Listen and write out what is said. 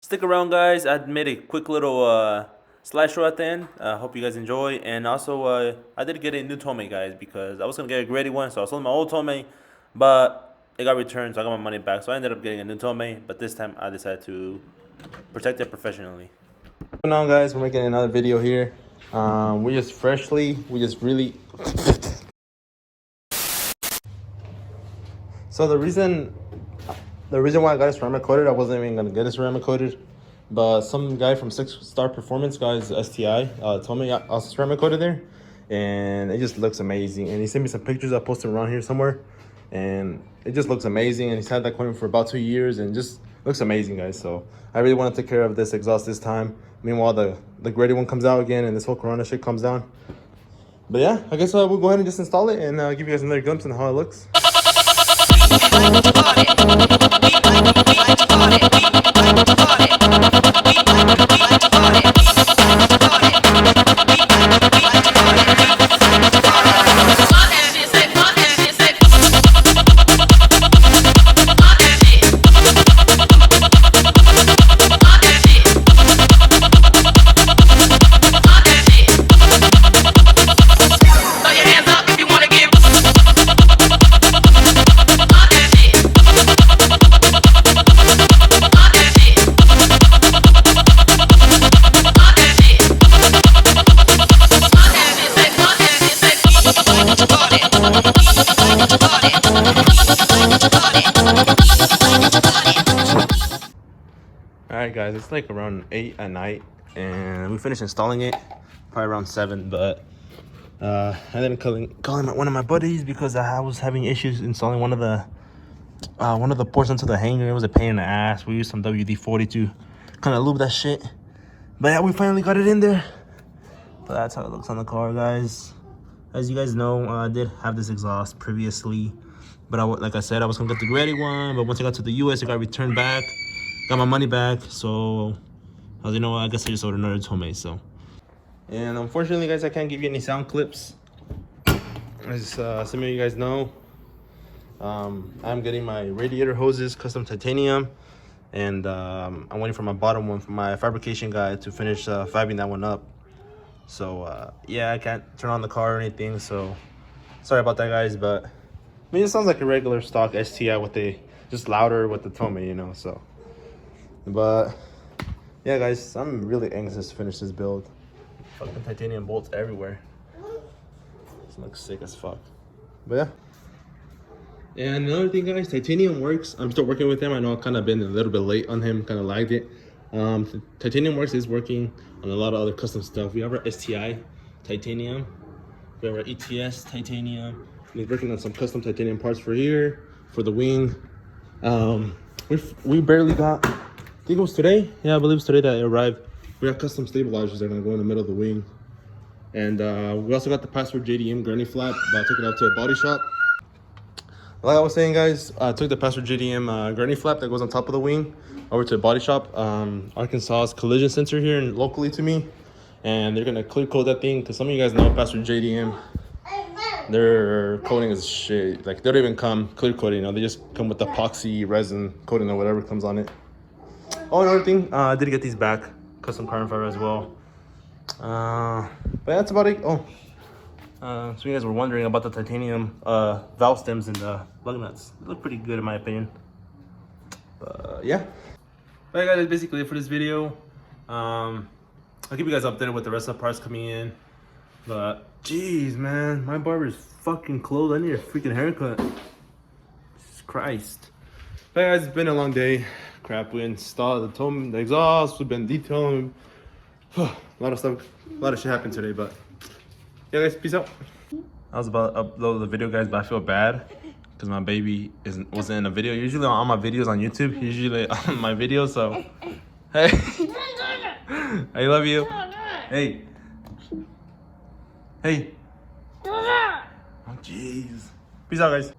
Stick around, guys. I made a quick little slideshow at the end. Hope you guys enjoy. And also, I did get a new TOMEI, guys, because I was going to get a graded one. So I sold my old TOMEI, but it got returned, so I got my money back. So I ended up getting a new TOMEI, but this time I decided to protect it professionally. What's going on, guys? We're making another video here. We just really... So the reason why I got it ceramic coated, I wasn't even gonna get it ceramic coated, but some guy from 6-Star Performance, guys, STI, told me I was ceramic coated there, and it just looks amazing. And he sent me some pictures I posted around here somewhere, and it just looks amazing. And he's had that coating for about 2 years, and just looks amazing, guys. So I really want to take care of this exhaust this time. Meanwhile, the graded one comes out again, and this whole Corona shit comes down. But yeah, I guess we'll go ahead and just install it and give you guys another glimpse on how it looks. Alright, guys, it's like around 8 at night, and we finished installing it probably around 7. But I ended up calling one of my buddies because I was having issues installing one of the ports onto the hanger. It was a pain in the ass. We used some WD-40 to kind of lube that shit. But yeah, we finally got it in there. But that's how it looks on the car, guys. As you guys know, I did have this exhaust previously, but like I said, I was gonna get the graded one. But once I got to the US, it got returned back. Got my money back, so I was, I guess I just ordered another TOMEI. So, and unfortunately, guys, I can't give you any sound clips. As some of you guys know, I'm getting my radiator hoses custom titanium, and I'm waiting for my bottom one from my fabrication guy to finish fabbing that one up. So yeah, I can't turn on the car or anything, so sorry about that, guys. But I mean, it sounds like a regular stock STI with just louder with the TOMEI, so. But yeah, guys, I'm really anxious to finish this build. Fucking titanium bolts everywhere. This looks sick as fuck. But yeah. And another thing, guys, titanium works. I'm still working with him. I know I've kind of been a little bit late on him, kind of lagged it. Titanium works is working on a lot of other custom stuff. We have our STI titanium. We have our ETS titanium. He's working on some custom titanium parts for here, for the wing. We barely got, I think it was today. Yeah, I believe it's today that it arrived. We got custom stabilizers that are gonna go in the middle of the wing. And we also got the Password JDM gurney flap, but I took it out to a body shop. Like I was saying, guys, I took the Password JDM gurney flap that goes on top of the wing over to a body shop. Arkansas's collision center here and locally to me. And they're gonna clear coat that thing, because some of you guys know Password JDM, their coating is shit. Like, they don't even come clear coating, they just come with epoxy resin coating or whatever comes on it. Oh, another thing, I did get these back, custom carbon fiber as well. But that's about it. Oh, so you guys were wondering about the titanium valve stems and the lug nuts. They look pretty good in my opinion. But yeah. Alright, guys, that's basically it for this video. I'll keep you guys updated with the rest of the parts coming in. But jeez, man, my barber's fucking closed. I need a freaking haircut. Jesus Christ. But guys, it's been a long day. Crap, we installed the exhaust. We've been detailing. A lot of stuff, a lot of shit happened today. But yeah, guys, peace out. I was about to upload the video, guys, but I feel bad because my baby wasn't in a video. Usually on my videos on YouTube, usually on my videos. So hey, I love you. Hey. Hey. Oh, jeez. Peace out, guys.